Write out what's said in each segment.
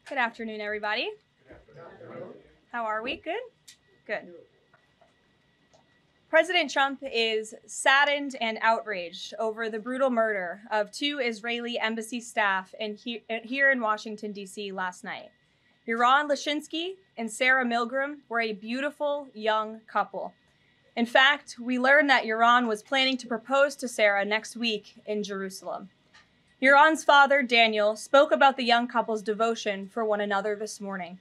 Good afternoon, everybody. How are we? Good? Good. President Trump is saddened and outraged over the brutal murder of two Israeli embassy staff here in Washington, D.C. last night. Yaron Lashinsky and Sarah Milgram were a beautiful young couple. In fact, we learned that Yaron was planning to propose to Sarah next week in Jerusalem. Yaron's father, Daniel, spoke about the young couple's devotion for one another this morning.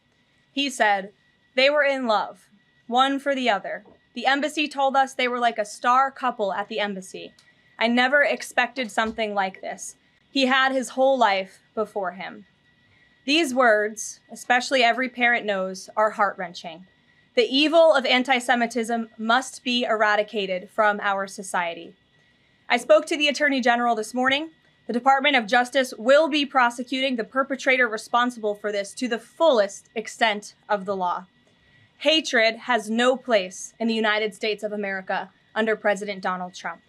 He said, "They were in love, one for the other. The embassy told us they were like a star couple at the embassy. I never expected something like this. He had his whole life before him." These words, especially every parent knows, are heart-wrenching. The evil of anti-Semitism must be eradicated from our society. I spoke to the Attorney General this morning. The Department of Justice will be prosecuting the perpetrator responsible for this to the fullest extent of the law. Hatred has no place in the United States of America under President Donald Trump.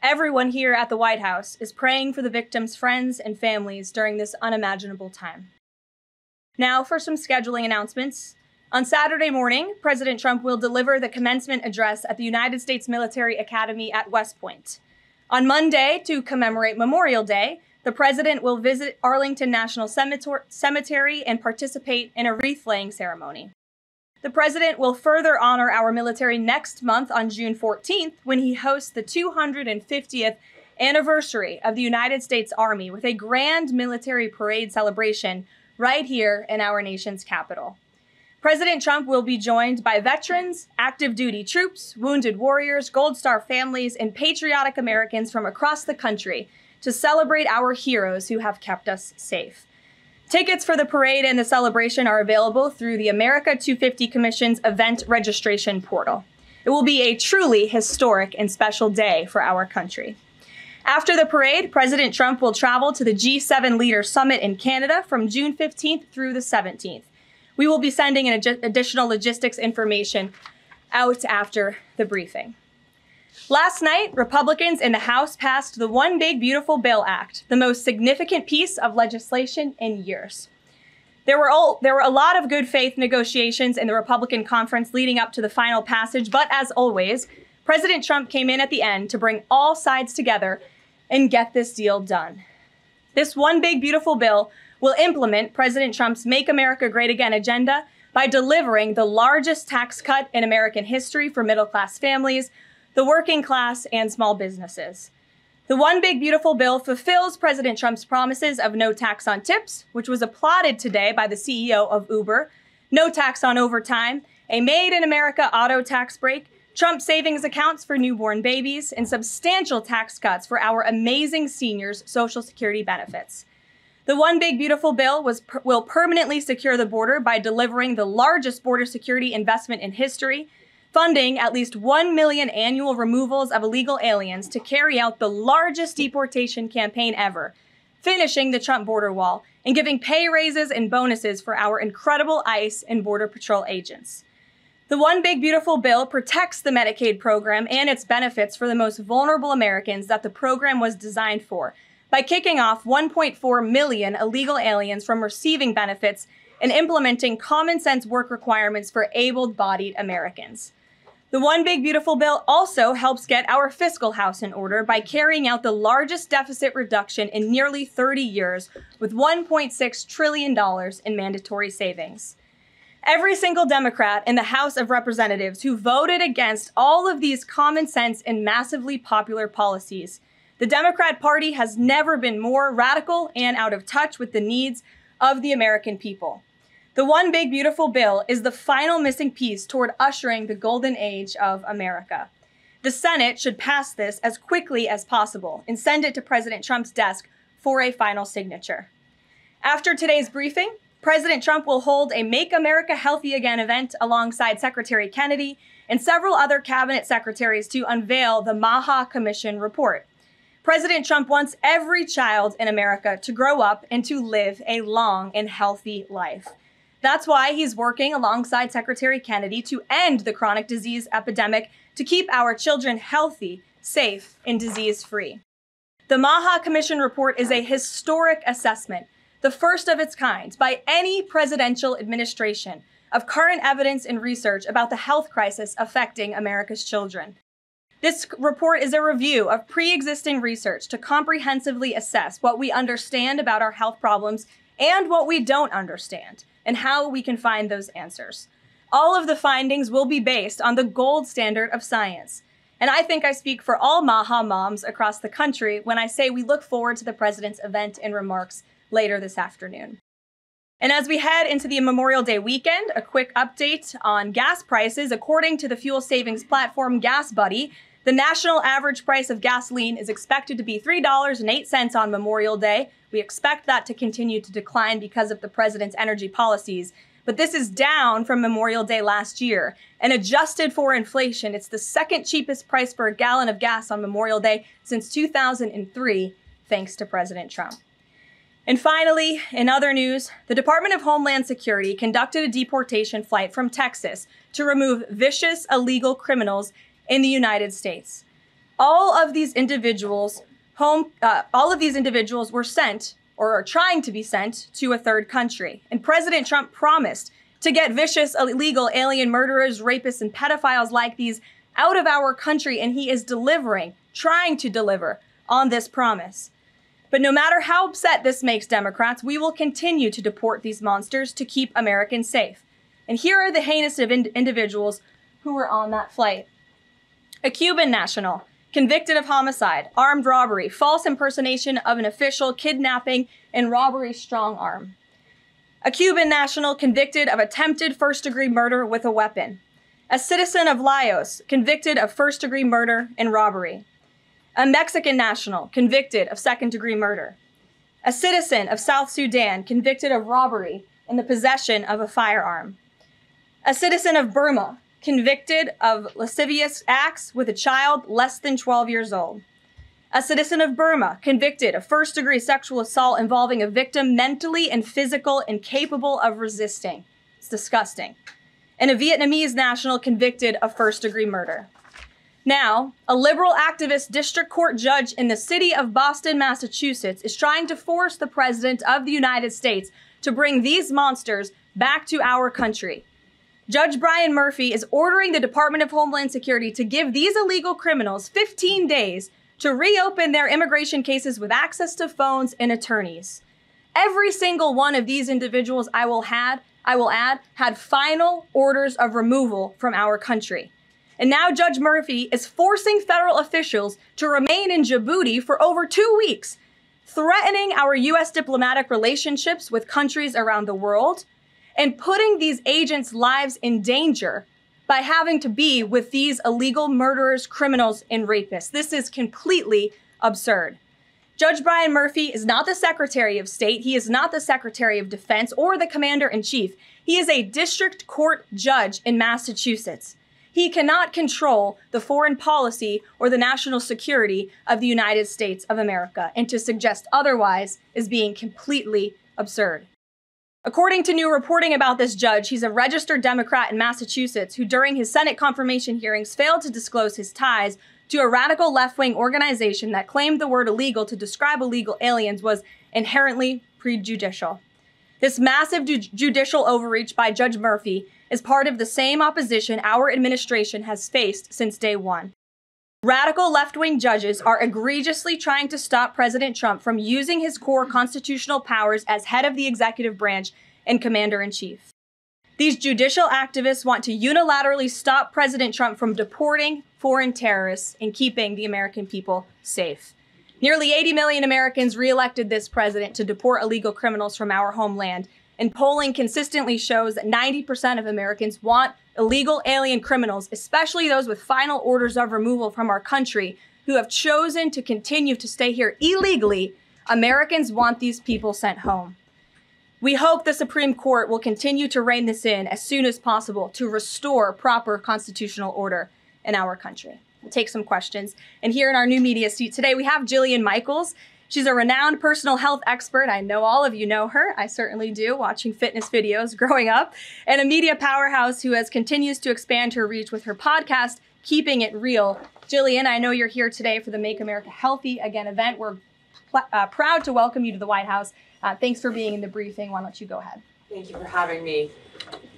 Everyone here at the White House is praying for the victims' friends and families during this unimaginable time. Now for some scheduling announcements. On Saturday morning, President Trump will deliver the commencement address at the United States Military Academy at West Point. On Monday, to commemorate Memorial Day, the president will visit Arlington National Cemetery and participate in a wreath-laying ceremony. The president will further honor our military next month on June 14th when he hosts the 250th anniversary of the United States Army with a grand military parade celebration right here in our nation's capital. President Trump will be joined by veterans, active duty troops, wounded warriors, Gold Star families, and patriotic Americans from across the country to celebrate our heroes who have kept us safe. Tickets for the parade and the celebration are available through the America 250 Commission's event registration portal. It will be a truly historic and special day for our country. After the parade, President Trump will travel to the G7 Leaders Summit in Canada from June 15th through the 17th. We will be sending additional logistics information out after the briefing. Last night, Republicans in the House passed the One Big Beautiful Bill Act, the most significant piece of legislation in years. There were a lot of good faith negotiations in the Republican conference leading up to the final passage, but as always, President Trump came in at the end to bring all sides together and get this deal done. This One Big Beautiful Bill will implement President Trump's Make America Great Again agenda by delivering the largest tax cut in American history for middle-class families, the working class, and small businesses. The One Big Beautiful Bill fulfills President Trump's promises of no tax on tips, which was applauded today by the CEO of Uber, no tax on overtime, a Made in America auto tax break, Trump savings accounts for newborn babies, and substantial tax cuts for our amazing seniors' Social Security benefits. The One Big Beautiful Bill will permanently secure the border by delivering the largest border security investment in history, funding at least 1 million annual removals of illegal aliens to carry out the largest deportation campaign ever, finishing the Trump border wall, and giving pay raises and bonuses for our incredible ICE and Border Patrol agents. The One Big Beautiful Bill protects the Medicaid program and its benefits for the most vulnerable Americans that the program was designed for, by kicking off 1.4 million illegal aliens from receiving benefits and implementing common sense work requirements for able-bodied Americans. The One Big Beautiful Bill also helps get our fiscal house in order by carrying out the largest deficit reduction in nearly 30 years with $1.6 trillion in mandatory savings. Every single Democrat in the House of Representatives who voted against all of these common sense and massively popular policies. The Democrat Party has never been more radical and out of touch with the needs of the American people. The One Big Beautiful Bill is the final missing piece toward ushering the golden age of America. The Senate should pass this as quickly as possible and send it to President Trump's desk for a final signature. After today's briefing, President Trump will hold a Make America Healthy Again event alongside Secretary Kennedy and several other cabinet secretaries to unveil the MAHA Commission report. President Trump wants every child in America to grow up and to live a long and healthy life. That's why he's working alongside Secretary Kennedy to end the chronic disease epidemic to keep our children healthy, safe, and disease-free. The MAHA Commission report is a historic assessment the first of its kind by any presidential administration, of current evidence and research about the health crisis affecting America's children. This report is a review of pre-existing research to comprehensively assess what we understand about our health problems and what we don't understand, and how we can find those answers. All of the findings will be based on the gold standard of science. And I think I speak for all MAHA moms across the country when I say we look forward to the president's event and remarks later this afternoon. And as we head into the Memorial Day weekend, a quick update on gas prices. According to the fuel savings platform Gas Buddy, the national average price of gasoline is expected to be $3.08 on Memorial Day. We expect that to continue to decline because of the president's energy policies. But this is down from Memorial Day last year. And adjusted for inflation, it's the second cheapest price for a gallon of gas on Memorial Day since 2003, thanks to President Trump. And finally, in other news, the Department of Homeland Security conducted a deportation flight from Texas to remove vicious illegal criminals in the United States. All of these individuals were sent or are trying to be sent to a third country. And President Trump promised to get vicious illegal alien murderers, rapists, and pedophiles like these out of our country, and he is trying to deliver on this promise. But no matter how upset this makes Democrats, we will continue to deport these monsters to keep Americans safe. And here are the heinous individuals who were on that flight. A Cuban national, convicted of homicide, armed robbery, false impersonation of an official, kidnapping, and robbery strong-arm. A Cuban national convicted of attempted first-degree murder with a weapon. A citizen of Laos convicted of first-degree murder and robbery. A Mexican national convicted of second-degree murder. A citizen of South Sudan convicted of robbery and the possession of a firearm. A citizen of Burma convicted of lascivious acts with a child less than 12 years old. A citizen of Burma convicted of first-degree sexual assault involving a victim mentally and physically incapable of resisting. It's disgusting. And a Vietnamese national convicted of first-degree murder. Now, a liberal activist district court judge in the city of Boston, Massachusetts, is trying to force the president of the United States to bring these monsters back to our country. Judge Brian Murphy is ordering the Department of Homeland Security to give these illegal criminals 15 days to reopen their immigration cases with access to phones and attorneys. Every single one of these individuals, I will add, had final orders of removal from our country. And now Judge Murphy is forcing federal officials to remain in Djibouti for over 2 weeks, threatening our U.S. diplomatic relationships with countries around the world, and putting these agents' lives in danger by having to be with these illegal murderers, criminals, and rapists. This is completely absurd. Judge Brian Murphy is not the Secretary of State. He is not the Secretary of Defense or the Commander-in-Chief. He is a district court judge in Massachusetts. He cannot control the foreign policy or the national security of the United States of America, and to suggest otherwise is being completely absurd. According to new reporting about this judge, he's a registered Democrat in Massachusetts who during his Senate confirmation hearings failed to disclose his ties to a radical left-wing organization that claimed the word illegal to describe illegal aliens was inherently prejudicial. This massive judicial overreach by Judge Murphy is part of the same opposition our administration has faced since day one. Radical left-wing judges are egregiously trying to stop President Trump from using his core constitutional powers as head of the executive branch and commander-in-chief. These judicial activists want to unilaterally stop President Trump from deporting foreign terrorists and keeping the American people safe. Nearly 80 million Americans re-elected this president to deport illegal criminals from our homeland, and polling consistently shows that 90% of Americans want illegal alien criminals, especially those with final orders of removal from our country, who have chosen to continue to stay here illegally. Americans want these people sent home. We hope the Supreme Court will continue to rein this in as soon as possible to restore proper constitutional order in our country. We'll take some questions. And here in our new media seat today, we have Jillian Michaels. She's a renowned personal health expert. I know all of you know her. I certainly do, watching fitness videos growing up. And a media powerhouse who continues to expand her reach with her podcast, Keeping It Real. Jillian, I know you're here today for the Make America Healthy Again event. We're proud to welcome you to the White House. Thanks for being in the briefing. Why don't you go ahead? Thank you for having me.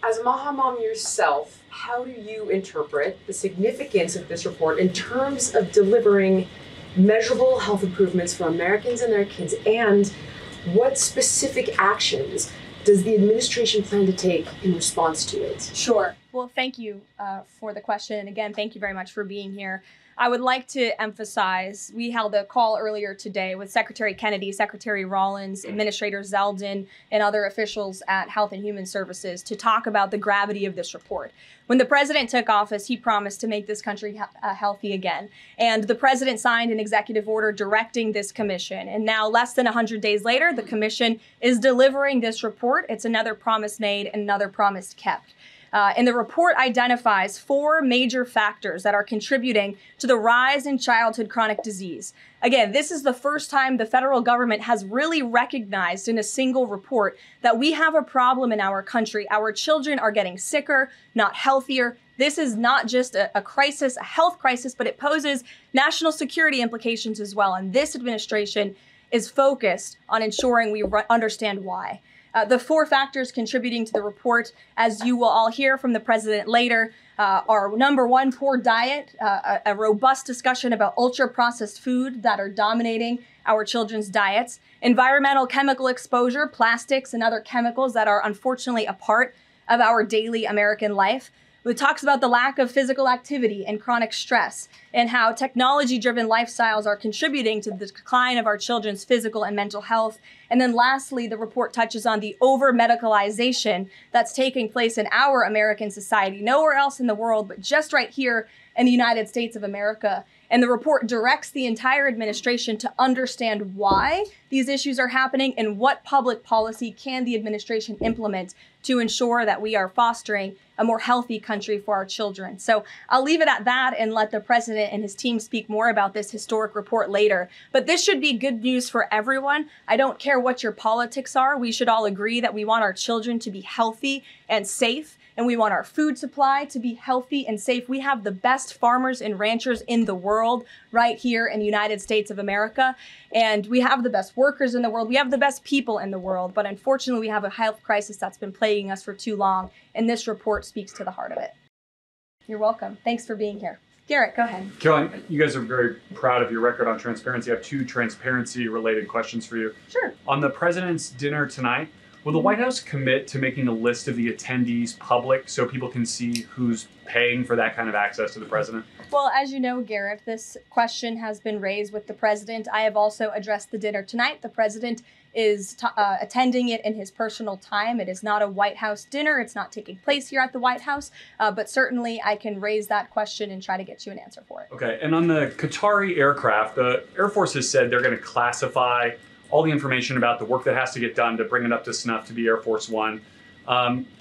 As a MAHA mom yourself, how do you interpret the significance of this report in terms of delivering measurable health improvements for Americans and their kids? And what specific actions does the administration plan to take in response to it? Sure. Well, thank you for the question. And again, thank you very much for being here. I would like to emphasize, we held a call earlier today with Secretary Kennedy, Secretary Rollins, Administrator Zeldin, and other officials at Health and Human Services to talk about the gravity of this report. When the president took office, he promised to make this country healthy again. And the president signed an executive order directing this commission. And now, less than 100 days later, the commission is delivering this report. It's another promise made and another promise kept. And the report identifies 4 major factors that are contributing to the rise in childhood chronic disease. Again, this is the first time the federal government has really recognized in a single report that we have a problem in our country. Our children are getting sicker, not healthier. This is not just a crisis, a health crisis, but it poses national security implications as well. And this administration is focused on ensuring we understand why. The 4 factors contributing to the report, as you will all hear from the president later, are number 1, poor diet, a robust discussion about ultra-processed food that are dominating our children's diets, environmental chemical exposure, plastics and other chemicals that are unfortunately a part of our daily American life. It talks about the lack of physical activity and chronic stress, and how technology-driven lifestyles are contributing to the decline of our children's physical and mental health. And then lastly, the report touches on the over-medicalization that's taking place in our American society, nowhere else in the world, but just right here in the United States of America. And the report directs the entire administration to understand why these issues are happening and what public policy can the administration implement to ensure that we are fostering a more healthy country for our children. So I'll leave it at that and let the president and his team speak more about this historic report later. But this should be good news for everyone. I don't care what your politics are. We should all agree that we want our children to be healthy and safe, and we want our food supply to be healthy and safe. We have the best farmers and ranchers in the world right here in the United States of America. And we have the best workers in the world. We have the best people in the world. But unfortunately, we have a health crisis that's been plaguing us for too long. And this report speaks to the heart of it. You're welcome. Thanks for being here. Garrett, go ahead. Karoline, you guys are very proud of your record on transparency. I have 2 transparency-related questions for you. Sure. On the president's dinner tonight, will the White House commit to making a list of the attendees public so people can see who's paying for that kind of access to the president? Well, as you know, Garrett, this question has been raised with the president. I have also addressed the dinner tonight. The president is attending it in his personal time. It is not a White House dinner. It's not taking place here at the White House. But certainly I can raise that question and try to get you an answer for it. Okay. And on the Qatari aircraft, the Air Force has said they're going to classify all the information about the work that has to get done to bring it up to snuff to be Air Force One.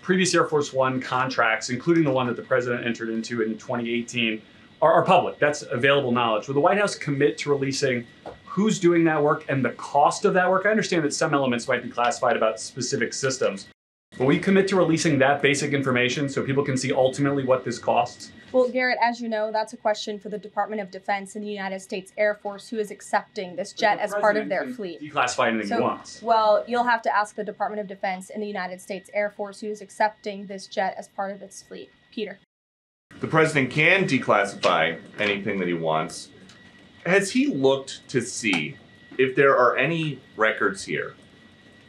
Previous Air Force One contracts, including the one that the president entered into in 2018, are public. That's available knowledge. Will the White House commit to releasing who's doing that work and the cost of that work? I understand that some elements might be classified about specific systems, but will you commit to releasing that basic information so people can see ultimately what this costs? Well, Garrett, as you know, that's a question for the Department of Defense and the United States Air Force, who is accepting this jet as part of their fleet. Declassify anything he wants. Well, you'll have to ask the Department of Defense and the United States Air Force, who is accepting this jet as part of its fleet. Peter. The president can declassify anything that he wants. Has he looked to see if there are any records here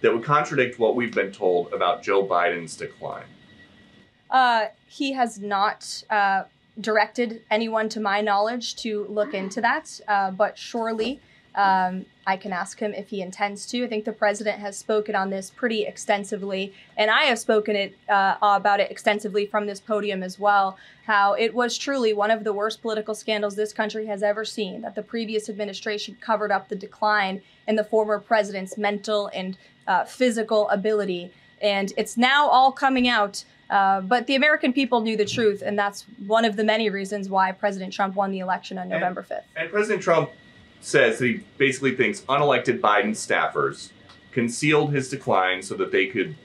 that would contradict what we've been told about Joe Biden's decline? He has not directed anyone, to my knowledge, to look into that, but surely I can ask him if he intends to. I think the president has spoken on this pretty extensively, and I have spoken about it extensively from this podium as well, how it was truly one of the worst political scandals this country has ever seen, that the previous administration covered up the decline in the former president's mental and physical ability. And it's now all coming out. But the American people knew the truth, and that's one of the many reasons why President Trump won the election on November 5th. And President Trump says that he basically thinks unelected Biden staffers concealed his decline so that they could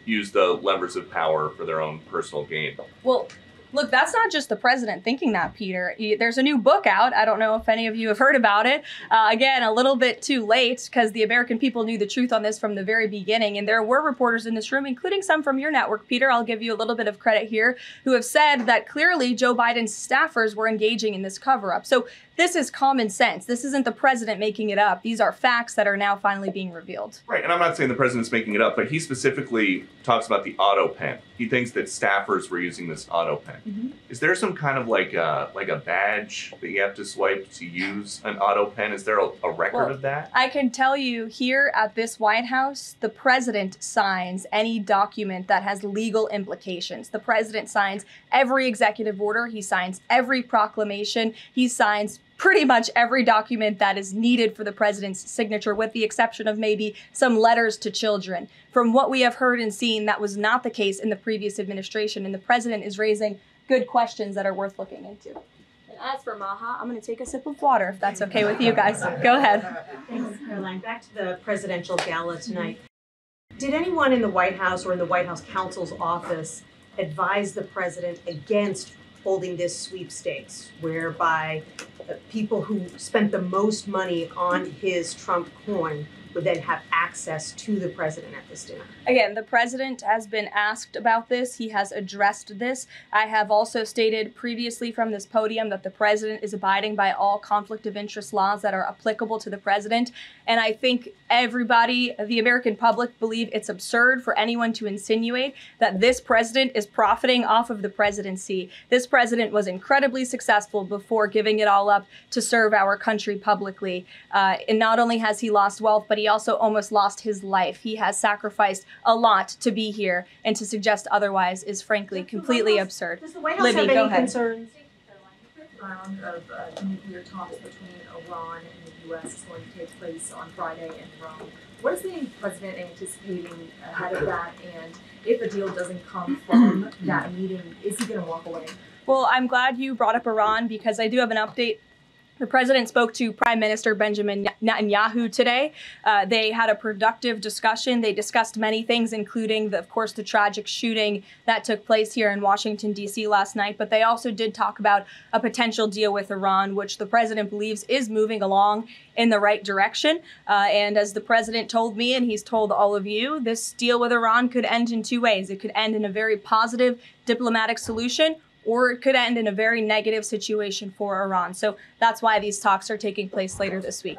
use the levers of power for their own personal gain. Well, Look, that's not just the president thinking that, Peter. There's a new book out. I don't know if any of you have heard about it. Again, a little bit too late because the American people knew the truth on this from the very beginning. And there were reporters in this room, including some from your network, Peter, I'll give you a little bit of credit here, who have said that clearly Joe Biden's staffers were engaging in this cover-up. So this is common sense. This isn't the president making it up. These are facts that are now finally being revealed. Right, and I'm not saying the president's making it up, but he specifically talks about the auto pen. He thinks that staffers were using this auto pen. Mm-hmm. Is there some kind of like a badge that you have to swipe to use an auto pen? Is there a record of that? I can tell you here at this White House, the president signs any document that has legal implications. The president signs every executive order. He signs every proclamation. He signs pretty much every document that is needed for the president's signature, with the exception of maybe some letters to children. From what we have heard and seen, that was not the case in the previous administration, and the president is raising good questions that are worth looking into. And as for MAHA, I'm going to take a sip of water, if that's okay with you guys. Go ahead. Thanks, Caroline. Back to the presidential gala tonight. Did anyone in the White House or in the White House counsel's office advise the president against holding this sweepstakes, whereby people who spent the most money on his Trump coin would then have access to the president at this dinner? Again, the president has been asked about this. He has addressed this. I have also stated previously from this podium that the president is abiding by all conflict of interest laws that are applicable to the president. And I think everybody, the American public, believe it's absurd for anyone to insinuate that this president is profiting off of the presidency. This president was incredibly successful before giving it all up to serve our country publicly. And not only has he lost wealth, but he also almost lost his life. He has sacrificed a lot to be here, and to suggest otherwise is frankly completely absurd. Does the White House Libby, have go any ahead. concerns? The fifth round of nuclear talks between Iran and the U.S. is going to take place on Friday in Rome. What is the president anticipating ahead of that? And if a deal doesn't come from that meeting, is he going to walk away? Well, I'm glad you brought up Iran, because I do have an update. The president spoke to Prime Minister Benjamin Netanyahu today. They had a productive discussion. They discussed many things, including, of course, the tragic shooting that took place here in Washington, D.C. last night. But they also did talk about a potential deal with Iran, which the president believes is moving along in the right direction. And as the president told me, and he's told all of you, this deal with Iran could end in two ways. It could end in a very positive diplomatic solution, or it could end in a very negative situation for Iran. So that's why these talks are taking place later this week.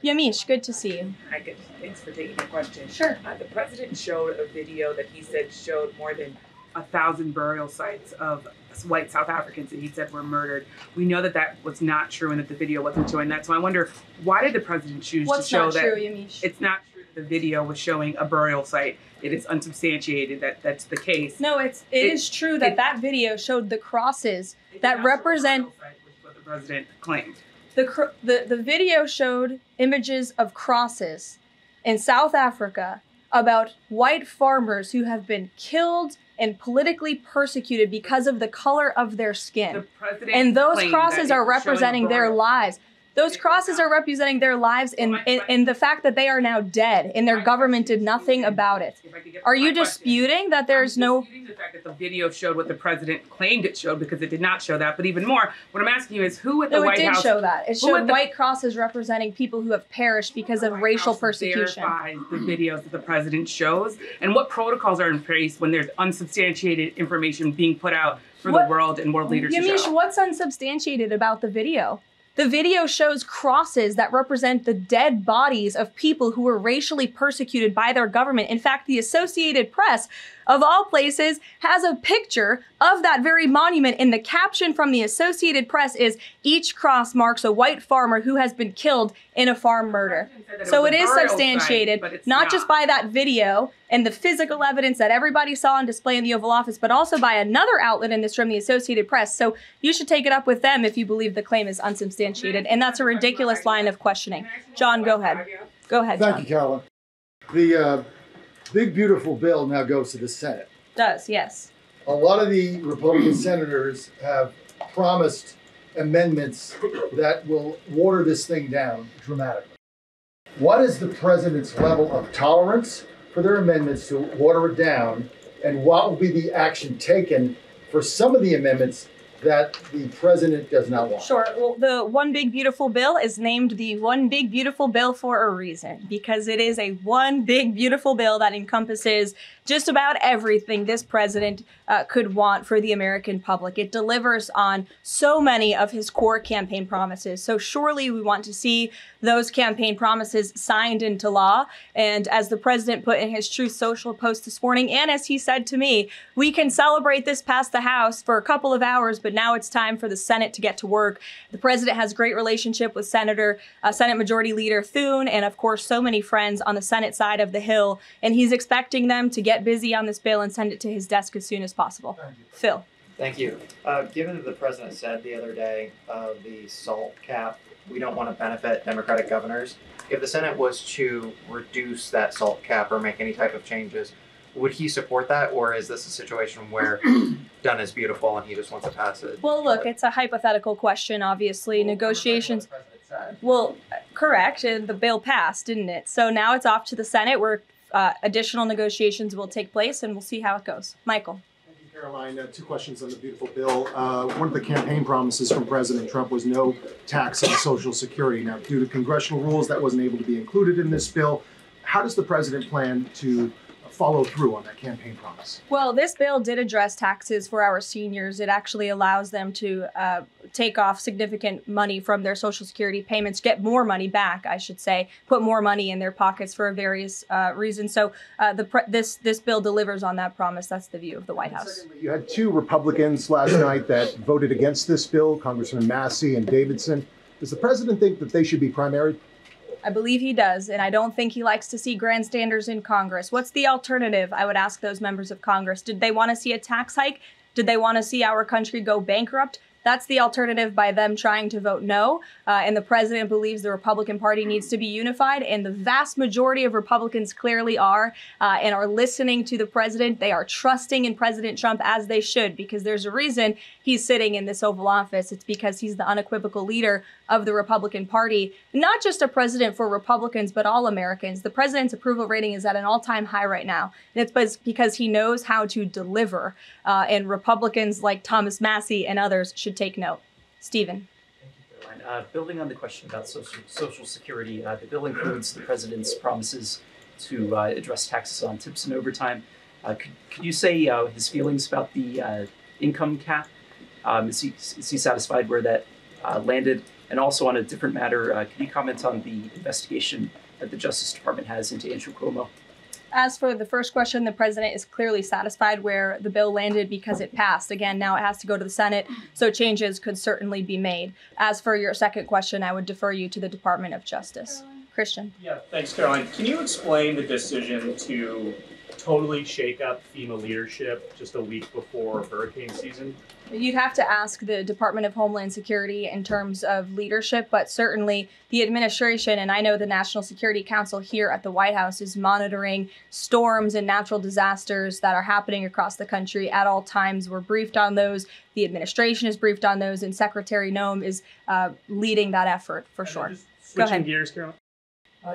Yamish, good to see you. Hi, good. Thanks for taking the question. Sure. The president showed a video that he said showed more than 1,000 burial sites of white South Africans that he said were murdered. We know that that was not true and that the video wasn't showing that. So I wonder, why did the president choose to show that? What's not true, Yamish? It's not true that the video was showing a burial site. It is unsubstantiated that that's the case. No, it is true that that video showed the crosses that represent what the president claimed. The video showed images of crosses in South Africa about white farmers who have been killed and politically persecuted because of the color of their skin. And those crosses are representing their lives. Those crosses are representing their lives in the fact that they are now dead and their government did nothing about it. Are you disputing that there's no... disputing the fact that the video showed what the president claimed it showed, because it did not show that. But even more, what I'm asking you is who at the White House... No, it did show that. It showed white crosses representing people who have perished because of racial persecution. Verify the videos that the president shows, and what protocols are in place when there's unsubstantiated information being put out for the world and world leaders to show? Yamish, what's unsubstantiated about the video? The video shows crosses that represent the dead bodies of people who were racially persecuted by their government. In fact, the Associated Press, of all places, has a picture of that very monument, and the caption from the Associated Press is, "Each cross marks a white farmer who has been killed in a farm murder." So it is substantiated, not just by that video and the physical evidence that everybody saw on display in the Oval Office, but also by another outlet in this room, the Associated Press. So you should take it up with them if you believe the claim is unsubstantiated, and that's a ridiculous line of questioning. John, go ahead. Go ahead, John. Thank you, Caroline. The big, beautiful bill now goes to the Senate. Does, yes. A lot of the Republican senators have promised amendments that will water this thing down dramatically. What is the president's level of tolerance for their amendments to water it down, and what will be the action taken for some of the amendments that the president does not want? Sure. Well, the One Big Beautiful Bill is named the One Big Beautiful Bill for a reason, because it is a one big beautiful bill that encompasses just about everything this president could want for the American public. It delivers on so many of his core campaign promises. So surely we want to see those campaign promises signed into law. And as the president put in his Truth Social post this morning, and as he said to me, we can celebrate this past the House for a couple of hours, but now it's time for the Senate to get to work. The president has a great relationship with Senate Majority Leader Thune, and of course, so many friends on the Senate side of the Hill. And he's expecting them to get busy on this bill and send it to his desk as soon as possible. Phil. Thank you. Given that the president said the other day the SALT cap, we don't want to benefit Democratic governors. If the Senate was to reduce that SALT cap or make any type of changes, would he support that, or is this a situation where done is beautiful and he just wants to pass it? Well, look, it's a hypothetical question, obviously. Negotiations. Well, correct. And the bill passed, didn't it? So now it's off to the Senate where additional negotiations will take place, and we'll see how it goes. Michael. Thank you, Caroline. Two questions on the beautiful bill. One of the campaign promises from President Trump was no tax on Social Security. Now, due to congressional rules, that wasn't able to be included in this bill. How does the president plan to follow through on that campaign promise? Well, this bill did address taxes for our seniors. It actually allows them to take off significant money from their Social Security payments, get more money back, I should say, put more money in their pockets for various reasons. So this bill delivers on that promise. That's the view of the White House. Secondly, you had two Republicans last night that voted against this bill, Congressman Massey and Davidson. Does the president think that they should be primaried? I believe he does, and I don't think he likes to see grandstanders in Congress. What's the alternative? I would ask those members of Congress. Did they want to see a tax hike? Did they want to see our country go bankrupt? That's the alternative by them trying to vote no. And the president believes the Republican Party needs to be unified. And the vast majority of Republicans clearly are and are listening to the president. They are trusting in President Trump, as they should, because there's a reason he's sitting in this Oval Office. It's because he's the unequivocal leader of the Republican Party, not just a president for Republicans, but all Americans. The president's approval rating is at an all-time high right now. And it's because he knows how to deliver. And Republicans like Thomas Massey and others should take note. Stephen. Thank you, Caroline. Building on the question about Social Security, the bill includes the president's promises to address taxes on tips and overtime. Could you say his feelings about the income cap? Is he satisfied where that landed? And also on a different matter, can you comment on the investigation that the Justice Department has into Andrew Cuomo? As for the first question, the president is clearly satisfied where the bill landed because it passed. Again, now it has to go to the Senate, so changes could certainly be made. As for your second question, I would defer you to the Department of Justice. Christian. Yeah, thanks, Caroline. Can you explain the decision to totally shake up FEMA leadership just a week before hurricane season? You'd have to ask the Department of Homeland Security in terms of leadership, but certainly the administration, and I know the National Security Council here at the White House is monitoring storms and natural disasters that are happening across the country at all times. We're briefed on those. The administration is briefed on those, and Secretary Noem is leading that effort for sure. Switching gears, Caroline.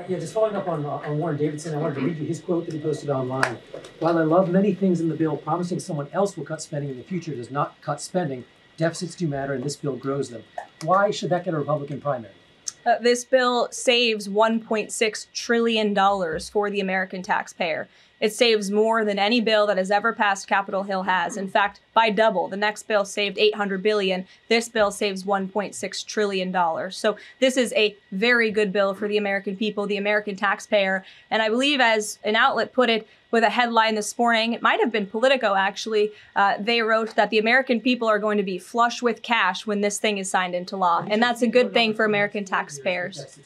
Yeah, just following up on Warren Davidson, I wanted to read you his quote that he posted online. While I love many things in the bill, promising someone else will cut spending in the future does not cut spending. Deficits do matter, and this bill grows them. Why should that get a Republican primary? This bill saves $1.6 trillion for the American taxpayer. It saves more than any bill that has ever passed Capitol Hill has. In fact, by double. The next bill saved $800 billion. This bill saves $1.6 trillion. So this is a very good bill for the American people, the American taxpayer. And I believe, as an outlet put it with a headline this morning, it might have been Politico actually, they wrote that the American people are going to be flush with cash when this thing is signed into law. And that's a good thing for American taxpayers.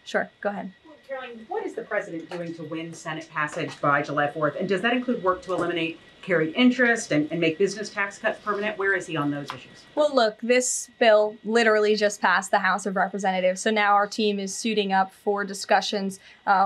Sure, go ahead. Caroline, what is the president doing to win Senate passage by July 4th? And does that include work to eliminate carried interest and make business tax cuts permanent? Where is he on those issues? Well, look, this bill literally just passed the House of Representatives. So now our team is suiting up for discussions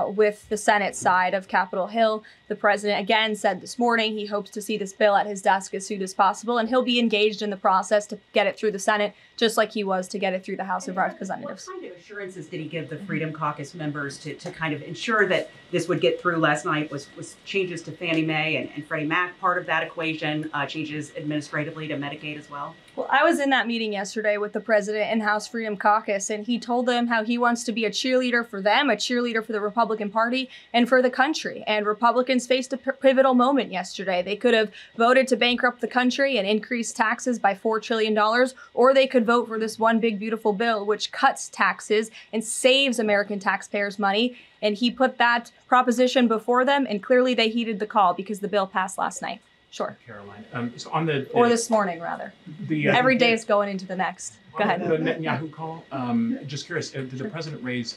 with the Senate side of Capitol Hill. The president, again, said this morning he hopes to see this bill at his desk as soon as possible, and he'll be engaged in the process to get it through the Senate, just like he was to get it through the House of Representatives. What kind of assurances did he give the Freedom Caucus members to to kind of ensure that this would get through last night was changes to Fannie Mae and Freddie Mac, part of that equation, changes administratively to Medicaid as well? Well, I was in that meeting yesterday with the president and House Freedom Caucus, and he told them how he wants to be a cheerleader for them, a cheerleader for the Republican Party, and for the country. And Republicans faced a pivotal moment yesterday. They could have voted to bankrupt the country and increase taxes by $4 trillion, or they could vote for this one big, beautiful bill, which cuts taxes and saves American taxpayers money. And he put that proposition before them, and clearly they heeded the call because the bill passed last night. Sure. Caroline, so on the or this morning, rather. Every day is going into the next. Go ahead. The Netanyahu call. Just curious, did the president raise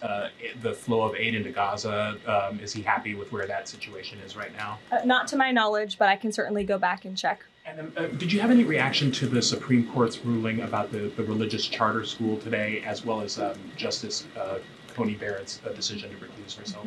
the flow of aid into Gaza? Is he happy with where that situation is right now? Not to my knowledge, but I can certainly go back and check. And did you have any reaction to the Supreme Court's ruling about the religious charter school today, as well as Justice Coney Barrett's decision to recuse herself?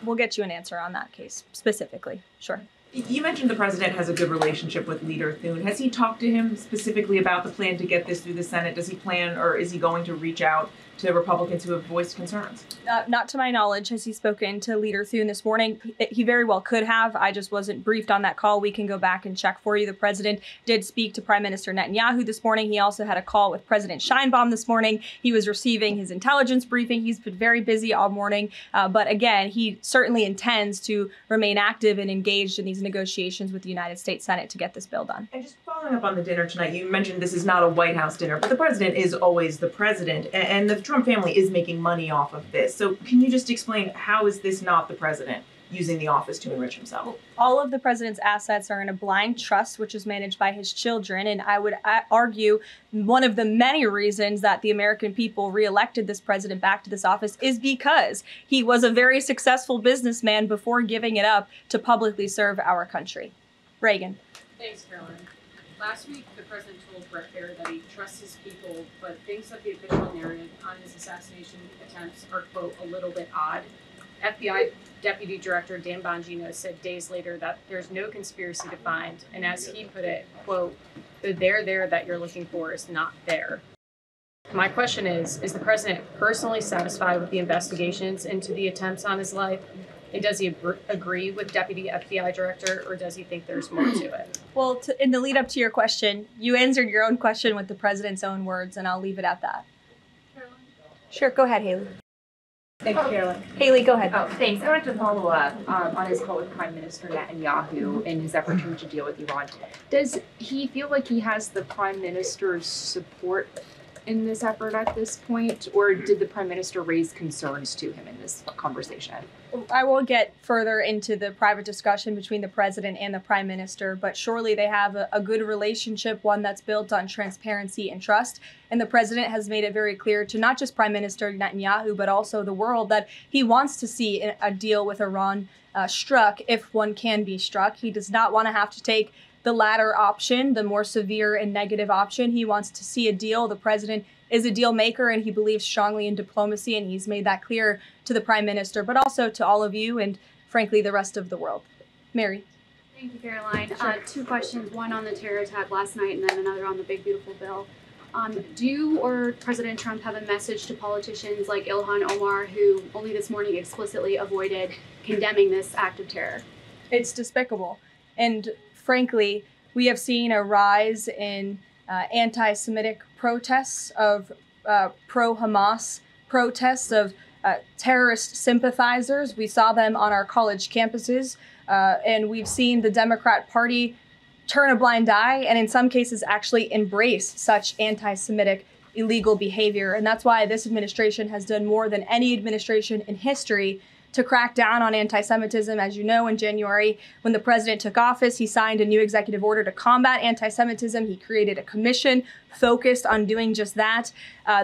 We'll get you an answer on that case specifically. Sure. You mentioned the president has a good relationship with Leader Thune. Has he talked to him specifically about the plan to get this through the Senate? Does he plan, or is he going to reach out to Republicans who have voiced concerns? Not to my knowledge has he spoken to Leader Thune this morning. He very well could have. I just wasn't briefed on that call. We can go back and check for you. The president did speak to Prime Minister Netanyahu this morning. He also had a call with President Sheinbaum this morning. He was receiving his intelligence briefing. He's been very busy all morning. But again, he certainly intends to remain active and engaged in these negotiations with the United States Senate to get this bill done. And just following up on the dinner tonight, you mentioned this is not a White House dinner, but the president is always the president, and the Trump family is making money off of this. So can you just explain, how is this not the president using the office to enrich himself? All of the president's assets are in a blind trust, which is managed by his children. And I would argue one of the many reasons that the American people reelected this president back to this office is because he was a very successful businessman before giving it up to publicly serve our country. Reagan. Thanks, Caroline. Last week, the president told Brett Baier that he trusts his people, but thinks that the official narrative on his assassination attempts are, quote, a little bit odd. FBI Deputy Director Dan Bongino said days later that there's no conspiracy to find, and as he put it, quote, the there that you're looking for is not there. My question is the president personally satisfied with the investigations into the attempts on his life? And does he agree with Deputy FBI Director, or does he think there's more to it? Well, in the lead up to your question, you answered your own question with the president's own words, and I'll leave it at that. Caroline? Sure, go ahead, Haley. Thanks, Caroline. Haley, go ahead. Oh, thanks. I wanted to follow up on his call with Prime Minister Netanyahu and his effort to reach a deal with Iran. Does he feel like he has the Prime Minister's support in this effort at this point, or did the Prime Minister raise concerns to him in this conversation? I won't get further into the private discussion between the president and the prime minister, but surely they have a good relationship, one that's built on transparency and trust. And the president has made it very clear to not just Prime Minister Netanyahu, but also the world, that he wants to see a deal with Iran struck if one can be struck. He does not want to have to take the latter option, the more severe and negative option. He wants to see a deal. The president is a deal maker, and he believes strongly in diplomacy, and he's made that clear to the prime minister, but also to all of you and, frankly, the rest of the world. Mary. Thank you, Caroline. Sure. Two questions, one on the terror attack last night and then another on the big, beautiful bill. Do you or President Trump have a message to politicians like Ilhan Omar, who only this morning explicitly avoided condemning this act of terror? It's despicable. And frankly, we have seen a rise in anti-Semitic protests, of pro-Hamas protests, of terrorist sympathizers. We saw them on our college campuses, and we've seen the Democrat Party turn a blind eye and in some cases actually embrace such anti-Semitic illegal behavior. And that's why this administration has done more than any administration in history to crack down on anti-Semitism. As you know, in January, when the president took office, he signed a new executive order to combat anti-Semitism. He created a commission focused on doing just that.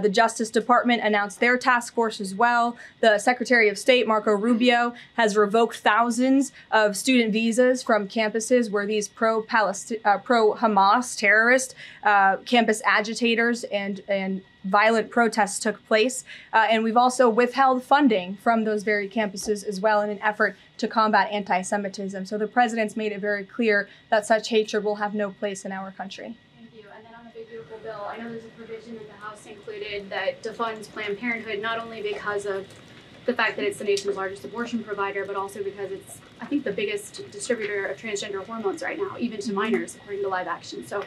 The Justice Department announced their task force as well. The Secretary of State, Marco Rubio, has revoked thousands of student visas from campuses where these pro-Hamas terrorist campus agitators and violent protests took place. And we've also withheld funding from those very campuses as well in an effort to combat anti-Semitism. So the president's made it very clear that such hatred will have no place in our country. Thank you. And then on the big, beautiful bill, I know there's a provision that the House included that defunds Planned Parenthood, not only because of the fact that it's the nation's largest abortion provider, but also because it's, I think, the biggest distributor of transgender hormones right now, even to minors, according to Live Action. So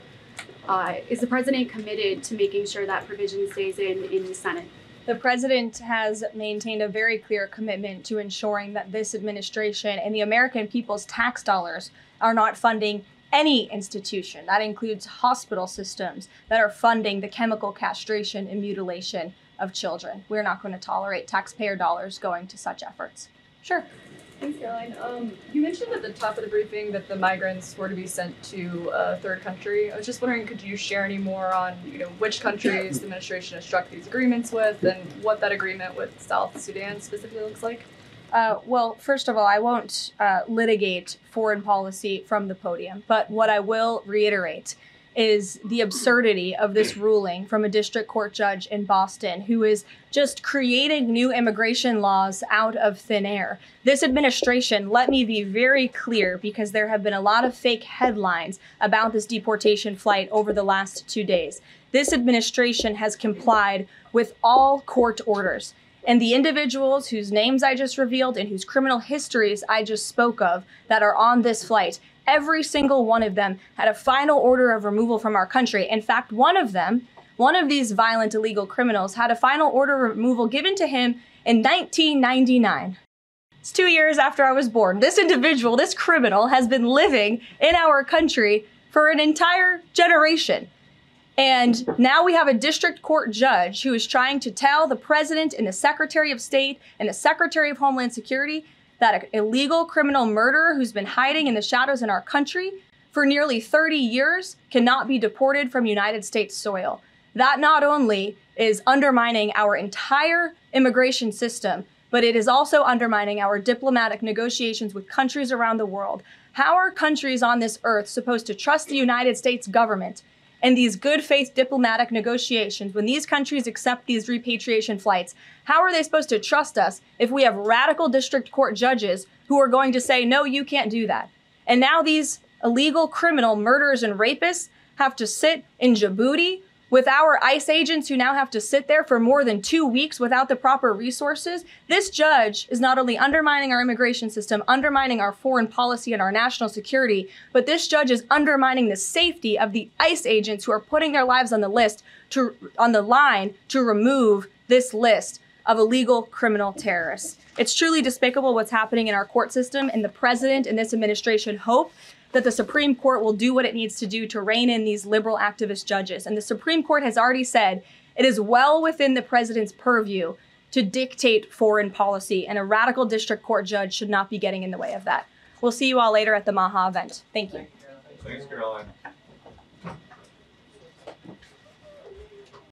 is the president committed to making sure that provision stays in the Senate? The president has maintained a very clear commitment to ensuring that this administration and the American people's tax dollars are not funding any institution. That includes hospital systems that are funding the chemical castration and mutilation of children. We're not going to tolerate taxpayer dollars going to such efforts. Sure. Thanks, Caroline. You mentioned at the top of the briefing that the migrants were to be sent to a third country. I was just wondering, could you share any more on, which countries the administration has struck these agreements with and what that agreement with South Sudan specifically looks like? Well, first of all, I won't litigate foreign policy from the podium, but what I will reiterate is the absurdity of this ruling from a district court judge in Boston who is just creating new immigration laws out of thin air. This administration, let me be very clear, because there have been a lot of fake headlines about this deportation flight over the last 2 days. This administration has complied with all court orders. And the individuals whose names I just revealed and whose criminal histories I just spoke of that are on this flight, every single one of them had a final order of removal from our country. In fact, one of these violent illegal criminals had a final order of removal given to him in 1999. It's 2 years after I was born. This individual, this criminal, has been living in our country for an entire generation. And now we have a district court judge who is trying to tell the president and the Secretary of State and the Secretary of Homeland Security that an illegal criminal murderer who's been hiding in the shadows in our country for nearly 30 years cannot be deported from United States soil. That not only is undermining our entire immigration system, but it is also undermining our diplomatic negotiations with countries around the world. How are countries on this earth supposed to trust the United States government and these good faith diplomatic negotiations when these countries accept these repatriation flights? How are they supposed to trust us if we have radical district court judges who are going to say, no, you can't do that? And now these illegal criminal murderers and rapists have to sit in Djibouti with our ICE agents who now have to sit there for more than 2 weeks without the proper resources. This judge is not only undermining our immigration system, undermining our foreign policy and our national security, but this judge is undermining the safety of the ICE agents who are putting their lives on the line to remove this list of illegal criminal terrorists. It's truly despicable what's happening in our court system, and the president and this administration hope that the Supreme Court will do what it needs to do to rein in these liberal activist judges. And the Supreme Court has already said it is well within the president's purview to dictate foreign policy, and a radical district court judge should not be getting in the way of that. We'll see you all later at the MAHA event. Thank you. Thanks, Caroline.